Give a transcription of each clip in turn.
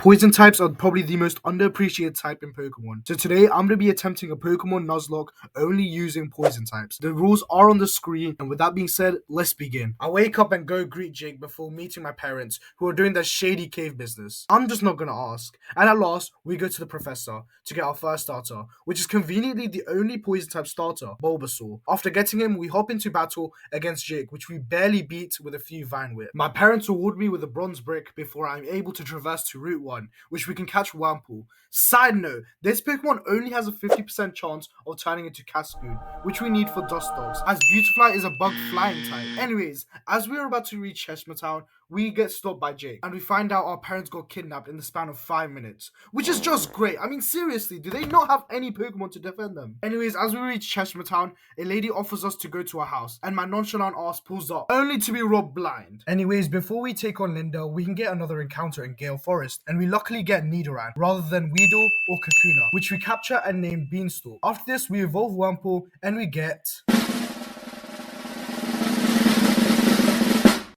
Poison types are probably the most underappreciated type in Pokemon. So today I'm going to be attempting a Pokemon Nuzlocke only using poison types. The rules are on the screen, and with that being said, let's begin. I wake up and go greet Jake before meeting my parents, who are doing their shady cave business. I'm just not going to ask. And at last, we go to the professor to get our first starter, which is conveniently the only poison type starter, Bulbasaur. After getting him, we hop into battle against Jake, which we barely beat with a few Vine Whip. My parents reward me with a bronze brick before I'm able to traverse to Route 1, which we can catch Wurmple. Side note, this Pokemon only has a 50% chance of turning into Cascoon, which we need for Dust Dogs, as Beautifly is a bug flying type. Anyways, as we are about to reach Cheshire Town, we get stopped by Jake, and we find out our parents got kidnapped in the span of 5 minutes, which is just great. I mean, seriously, do they not have any Pokemon to defend them? Anyways, as we reach Cheshire Town, a lady offers us to go to her house, and my nonchalant ass pulls up, only to be robbed blind. Anyways, before we take on Linda, we can get another encounter in Gale Forest, and we luckily get Nidoran, rather than Weedle or Kakuna, which we capture and name Beanstalk. After this, we evolve Wurmple, and we get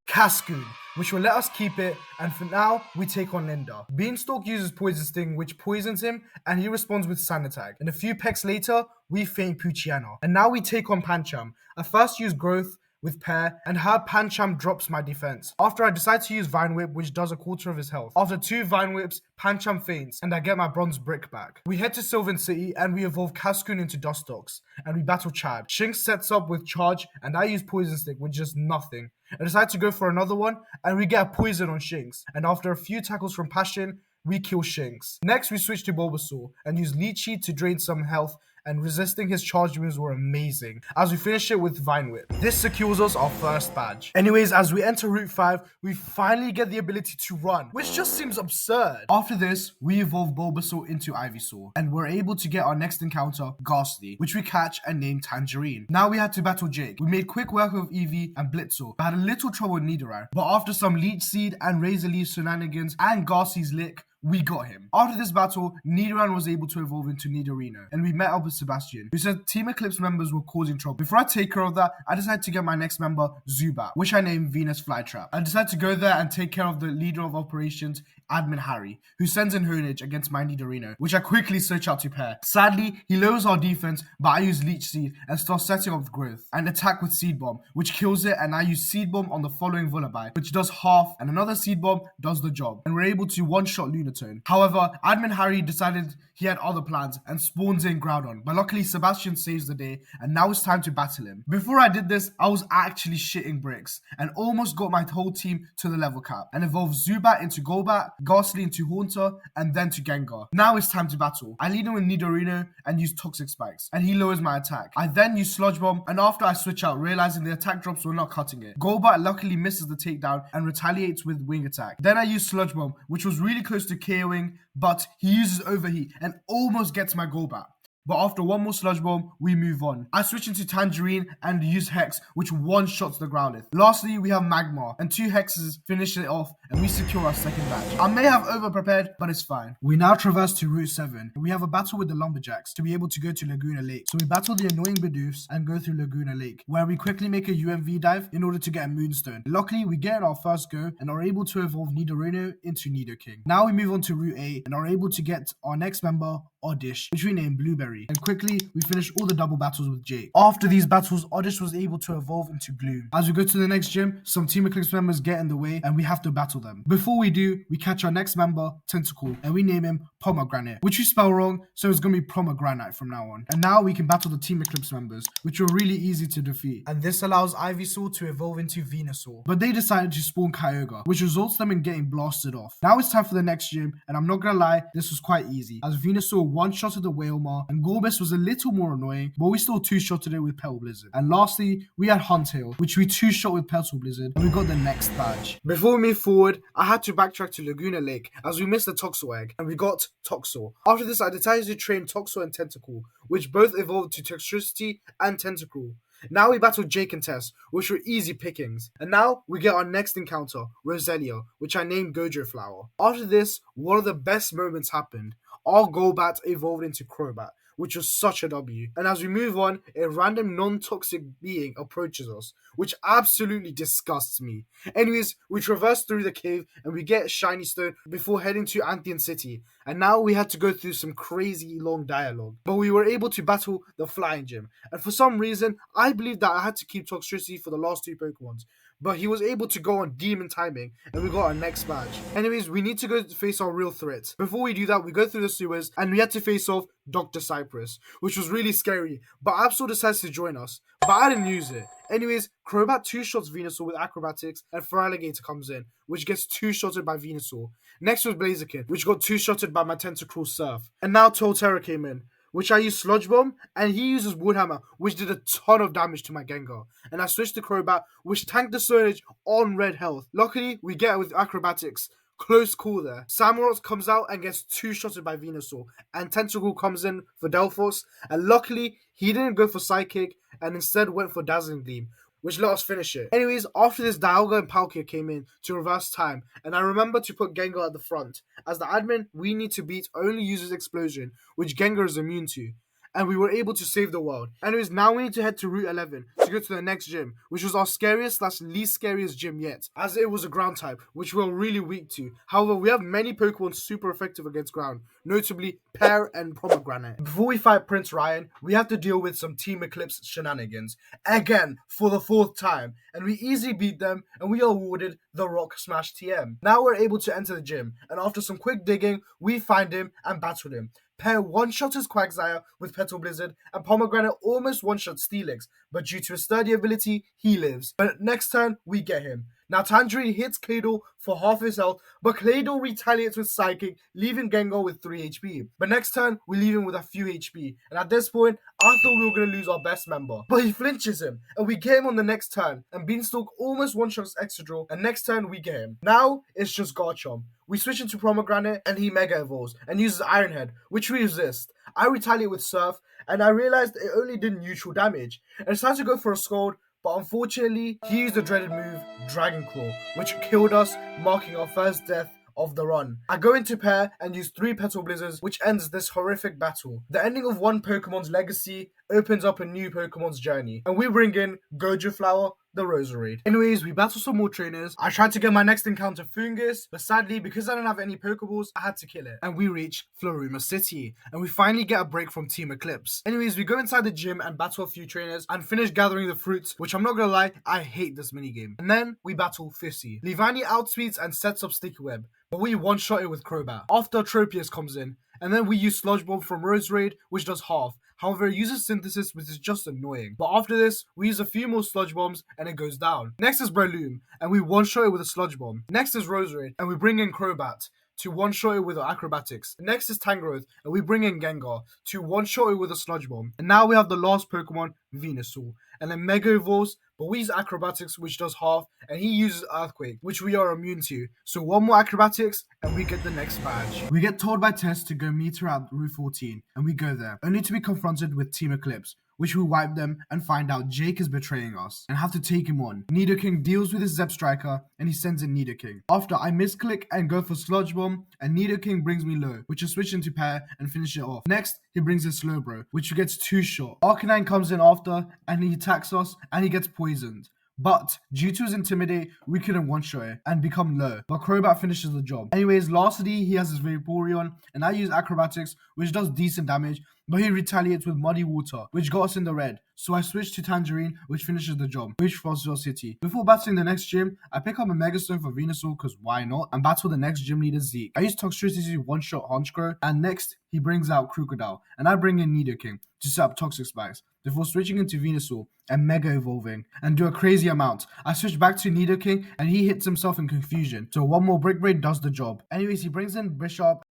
Cascoon, which will let us keep it, and for now, we take on Linda. Beanstalk uses Poison Sting, which poisons him, and he responds with Sand Attack. And a few pecks later, we feint Poochyena. And now we take on Pancham. I first use Growth with Pear, and her Pancham drops my defense. After I decide to use Vine Whip, which does a quarter of his health. After 2 Vine Whips, Pancham faints, and I get my bronze brick back. We head to Sylvan City, and we evolve Cascoon into Dustox, and we battle Chad. Shinx sets up with Charge, and I use Poison Stick, which does nothing. I decide to go for another one, and we get a poison on Shinx. And after a few tackles from Passion, we kill Shinx. Next, we switch to Bulbasaur, and use Leechy to drain some health, and resisting his charge moves were amazing, as we finish it with Vine Whip. This secures us our first badge. Anyways, as we enter Route 5, we finally get the ability to run, which just seems absurd. After this, we evolve Bulbasaur into Ivysaur, and we're able to get our next encounter, Ghastly, which we catch and name Tangerine. Now we had to battle Jake. We made quick work of Eevee and Blitzer, but had a little trouble with Nidoran. But after some Leech Seed and Razor Leaf shenanigans and Ghastly's Lick, we got him. After this battle, Nidoran was able to evolve into Nidorino, and we met up with Sebastian, who said Team Eclipse members were causing trouble. Before I take care of that, I decided to get my next member, Zubat, which I named Venus Flytrap. I decided to go there and take care of the leader of operations, Admin Harry, who sends in Honage against my Nidorino, which I quickly switch out to Pear. Sadly, he lowers our defense, but I use Leech Seed and start setting up Growth, and attack with Seed Bomb, which kills it, and I use Seed Bomb on the following Vullaby, which does half, and another Seed Bomb does the job, and we're able to one-shot Lunatone. However, Admin Harry decided he had other plans and spawns in Groudon, but luckily Sebastian saves the day, and now it's time to battle him. Before I did this, I was actually shitting bricks, and almost got my whole team to the level cap, and evolved Zubat into Golbat, Ghastly into Haunter, and then to Gengar. Now it's time to battle. I lead him with Nidorino and use Toxic Spikes, and he lowers my attack. I then use Sludge Bomb, and after I switch out, realizing the attack drops were not cutting it. Golbat luckily misses the takedown and retaliates with Wing Attack. Then I use Sludge Bomb, which was really close to KOing, but he uses Overheat and almost gets my Golbat. But after one more Sludge Bomb, we move on. I switch into Tangerine and use Hex, which one-shots the Growlithe. Lastly, we have Magmar, and 2 Hexes finish it off, and we secure our second badge. I may have over-prepared, but it's fine. We now traverse to Route 7, and we have a battle with the Lumberjacks to be able to go to Laguna Lake. So we battle the annoying Bidoofs and go through Laguna Lake, where we quickly make a UMV dive in order to get a Moonstone. Luckily, we get in our first go, and are able to evolve Nidorino into Nidoking. Now we move on to Route 8, and are able to get our next member, Oddish, which we name Blueberry, and quickly we finish all the double battles with Jake. After these battles, Oddish was able to evolve into Gloom. As we go to the next gym, some Team Eclipse members get in the way, and we have to battle them. Before we do, we catch our next member, Tentacle, and we name him Pomegranate, which we spell wrong, so it's gonna be Pomegranate from now on. And now we can battle the Team Eclipse members, which were really easy to defeat, and this allows Ivysaur to evolve into Venusaur. But they decided to spawn Kyogre, which results them in getting blasted off. Now it's time for the next gym, and I'm not gonna lie, this was quite easy, as Venusaur one-shotted the Wailmer, and Gorbis was a little more annoying, but we still two-shotted it with Petal Blizzard. And lastly, we had Huntail, which we two-shot with Petal Blizzard, and we got the next badge. Before we move forward, I had to backtrack to Laguna Lake, as we missed the Toxel Egg, and we got Toxel. After this, I decided to train Toxel and Tentacle, which both evolved to Toxtricity and Tentacle. Now we battle Jake and Tess, which were easy pickings. And now we get our next encounter, Roselia, which I named Gojo Flower. After this, one of the best moments happened. Our Golbat evolved into Crobat, which was such a W. And as we move on, a random non-toxic being approaches us, which absolutely disgusts me. Anyways, we traverse through the cave and we get shiny stone before heading to Anthean City. And now we had to go through some crazy long dialogue. But we were able to battle the flygonhg. And for some reason, I believe that I had to keep Toxtricity for the last two Pokemons. But he was able to go on demon timing and we got our next badge. Anyways, we need to go face our real threats. Before we do that, we go through the sewers and we had to face off Dr. Cypress, which was really scary. But Absol decides to join us, but I didn't use it. Anyways, Crobat two-shots Venusaur with acrobatics and Feraligatr comes in, which gets two-shotted by Venusaur. Next was Blaziken, which got two-shotted by my Tentacruel Surf. And now Torterra came in, which I used Sludge Bomb, and he uses Woodhammer, which did a ton of damage to my Gengar. And I switched to Crobat, which tanked the Stonage on red health. Luckily, we get it with acrobatics. Close call there. Samurott comes out and gets two-shotted by Venusaur, and Tentacruel comes in for Delphos, and luckily, he didn't go for Psychic, and instead went for Dazzling Gleam, which let us finish it. Anyways, after this, Dialga and Palkia came in to reverse time, and I remember to put Gengar at the front. As the admin, we need to beat only uses Explosion, which Gengar is immune to. And we were able to save the world. Anyways, now we need to head to Route 11 to go to the next gym, which was our scariest / least scariest gym yet, as it was a ground type, which we were really weak to. However, we have many Pokemon super effective against ground, notably Pear and Pomegranate. Before we fight Prince Ryan, we have to deal with some Team Eclipse shenanigans, again, for the 4th time, and we easily beat them, and we are awarded the Rock Smash TM. Now we're able to enter the gym, and after some quick digging, we find him and battle him. Pear one-shot his Quagsire with Petal Blizzard, and Pomegranate almost one-shot Steelix, but due to his sturdy ability, he lives. But next turn, we get him. Now Tangerine hits Claydol for half his health, but Claydol retaliates with Psychic, leaving Gengar with 3 HP. But next turn, we leave him with a few HP, and at this point, I thought we were going to lose our best member. But he flinches him, and we get him on the next turn, and Beanstalk almost one-shots Excadrill, and next turn, we get him. Now, it's just Garchomp. We switch into Pomegranate, and he Mega Evolves, and uses Iron Head, which we resist. I retaliate with Surf, and I realized it only did neutral damage, and it's time to go for a Scald, but unfortunately, he used the dreaded move, Dragon Claw, which killed us, marking our first death of the run. I go into Pear and use 3 Petal Blizzards, which ends this horrific battle. The ending of one Pokemon's legacy opens up a new Pokemon's journey, and we bring in Gojo Flower, the Roserade. Anyways, we battle some more trainers. I tried to get my next encounter Fungus, but sadly, because I don't have any Pokeballs, I had to kill it. And we reach Floruma City, and we finally get a break from Team Eclipse. Anyways, we go inside the gym and battle a few trainers and finish gathering the fruits, which I'm not gonna lie, I hate this minigame. And then we battle Fissy. Giovannie outspeeds and sets up Sticky Web, but we one-shot it with Crobat. After Tropius comes in, and then we use Sludge Bomb from Roserade, which does half. However, it uses Synthesis, which is just annoying. But after this, we use a few more Sludge Bombs, and it goes down. Next is Breloom, and we one-shot it with a Sludge Bomb. Next is Roserade, and we bring in Crobat to one-shot it with our acrobatics. Next is Tangrowth, and we bring in Gengar to one-shot it with a Sludge Bomb. And now we have the last Pokemon, Venusaur, and then Mega Evolves, but we use acrobatics, which does half, and he uses Earthquake, which we are immune to. So one more acrobatics, and we get the next badge. We get told by Tess to go meet her at Route 14, and we go there, only to be confronted with Team Eclipse, which we wipe them and find out Jake is betraying us and have to take him on. Nidoking deals with his Zeb Striker and he sends in Nidoking. After I misclick and go for Sludge Bomb, and Nidoking brings me low, which I switch into Pear and finish it off. Next, he brings in Slowbro, which gets 2 shot. Arcanine comes in after and he attacks us and he gets poisoned. But due to his Intimidate, we couldn't one-shot it and become low, but Crobat finishes the job. Anyways, lastly, he has his Vaporeon, and I use Acrobatics, which does decent damage, but he retaliates with Muddy Water, which got us in the red. So I switch to Tangerine, which finishes the job, which Frostville City. Before battling the next gym, I pick up a Megastone for Venusaur, because why not, and battle the next gym leader Zeke. I use Toxtricity to one-shot Honchkrow, and next, he brings out Crocodile, and I bring in Nidoking to set up Toxic Spikes, before switching into Venusaur and Mega Evolving, and do a crazy amount. I switch back to Nidoking, and he hits himself in confusion, so one more Brick Braid does the job. Anyways, he brings in Bishop,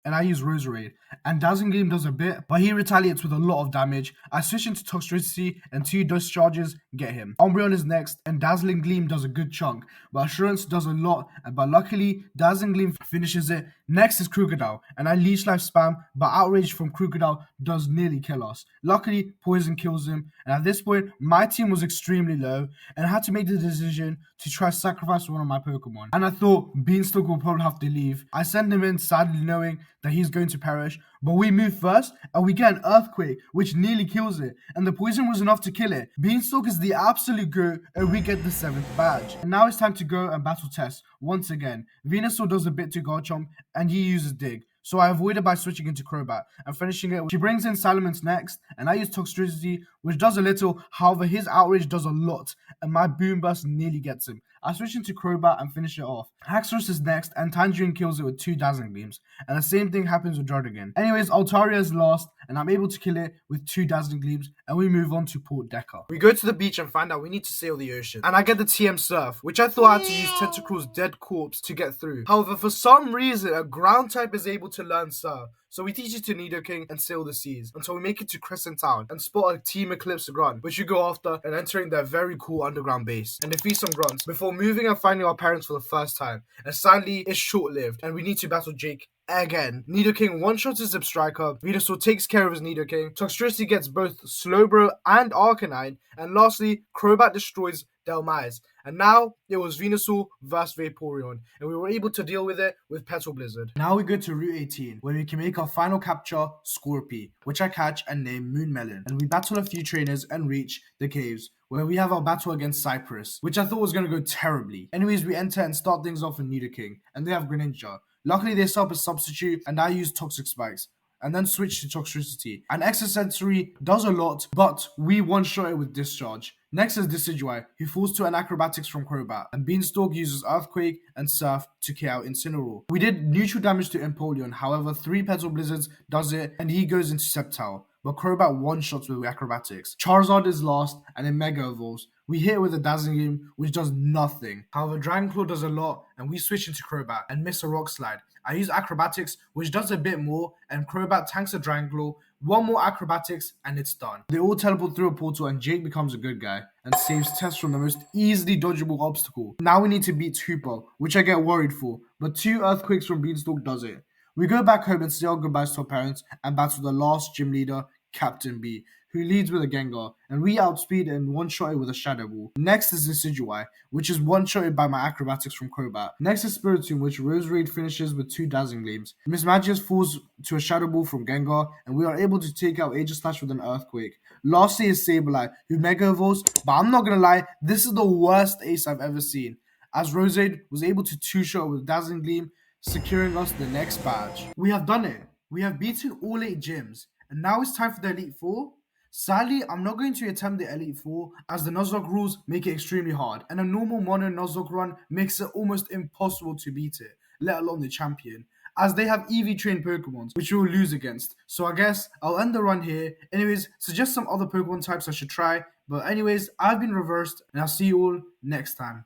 and I use Roserade, and Dazzling Gleam does a bit, but he retaliates with a lot of damage. I switch into Toxtricity, and 2 discharges get him. Umbreon is next, and Dazzling Gleam does a good chunk, but Assurance does a lot, but luckily, Dazzling Gleam finishes it, Next is Crocodile, and I leech life spam, but outrage from Crocodile does nearly kill us. Luckily, Poison kills him, and at this point, my team was extremely low, and I had to make the decision to try to sacrifice one of my Pokemon. And I thought Beanstalk will probably have to leave. I send him in, sadly knowing that he's going to perish, but we move first, and we get an Earthquake, which nearly kills it, and the poison was enough to kill it. Beanstalk is the absolute GOAT, and we get the 7th badge. And now it's time to go and battle test once again. Venusaur does a bit to Garchomp, and he uses Dig. So I avoided by switching into Crobat and finishing it. She brings in Salamence next, and I use Toxtricity, which does a little. However, his outrage does a lot, and my Boom Burst nearly gets him. I switch into Crobat and finish it off. Haxorus is next, and Tangerine kills it with 2 Dazzling Gleams, and the same thing happens with Jardigan. Anyways, Altaria is last, and I'm able to kill it with 2 Dazzling Gleams, and we move on to Port Decker. We go to the beach and find out we need to sail the ocean, and I get the TM Surf, which I thought I had to use Tentacruel's dead corpse to get through. However, for some reason, a ground type is able to learn Surf. So we teach it to Nidoking and sail the seas until we make it to Crescent Town and spot a Team Eclipse Grunt, which we go after and entering their very cool underground base and defeat some grunts before moving and finding our parents for the first time. And sadly, it's short-lived and we need to battle Jake again. Nidoking one-shots his Zipstriker, Venusaur takes care of his Nidoking, Toxtricity gets both Slowbro and Arcanine, and lastly, Crobat destroys Delmise. And now, it was Venusaur vs Vaporeon, and we were able to deal with it with Petal Blizzard. Now we go to Route 18, where we can make our final capture, Scorpy, which I catch and name Moonmelon. And we battle a few trainers and reach the caves, where we have our battle against Cypress, which I thought was going to go terribly. Anyways, we enter and start things off with Nidoking, and they have Greninja. Luckily, they stop a substitute, and I use Toxic Spikes, and then switch to Toxtricity. And Extrasensory does a lot, but we one-shot it with Discharge. Next is Decidueye, who falls to an Acrobatics from Crobat, and Beanstalk uses Earthquake and Surf to KO out Incineroar. We did neutral damage to Empoleon, however 3 Petal Blizzards does it, and he goes into Sceptile, but Crobat one-shots with Acrobatics. Charizard is last, and in Mega Evolves, we hit it with a Dazzling Gleam, which does nothing. However, Dragon Claw does a lot, and we switch into Crobat and miss a Rock Slide. I use Acrobatics, which does a bit more, and Crobat tanks a Dragon Claw, 1 more Acrobatics, and it's done. They all teleport through a portal, and Jake becomes a good guy, and saves Tess from the most easily dodgeable obstacle. Now we need to beat Hooper, which I get worried for, but 2 Earthquakes from Beanstalk does it. We go back home and say our goodbyes to our parents, and battle the last gym leader, Captain B, who leads with a Gengar, and we outspeed and one-shot it with a Shadow Ball. Next is Decidueye, which is one-shotted by my Acrobatics from Crobat. Next is Spiritomb, which Roserade finishes with 2 Dazzling Gleams. Mismagius falls to a Shadow Ball from Gengar, and we are able to take out Aegislash with an Earthquake. Lastly is Sableye, who Mega Evolves, but I'm not gonna lie, this is the worst ace I've ever seen, as Roserade was able to two-shot with Dazzling Gleam, securing us the next badge. We have done it. We have beaten all 8 gyms, and now it's time for the Elite Four. Sadly, I'm not going to attempt the Elite Four as the Nuzlocke rules make it extremely hard, and a normal mono Nuzlocke run makes it almost impossible to beat it, let alone the champion, as they have EV trained Pokemons, which we will lose against. So I guess I'll end the run here. Anyways, suggest some other Pokemon types I should try, but anyways, I've been reversed, and I'll see you all next time.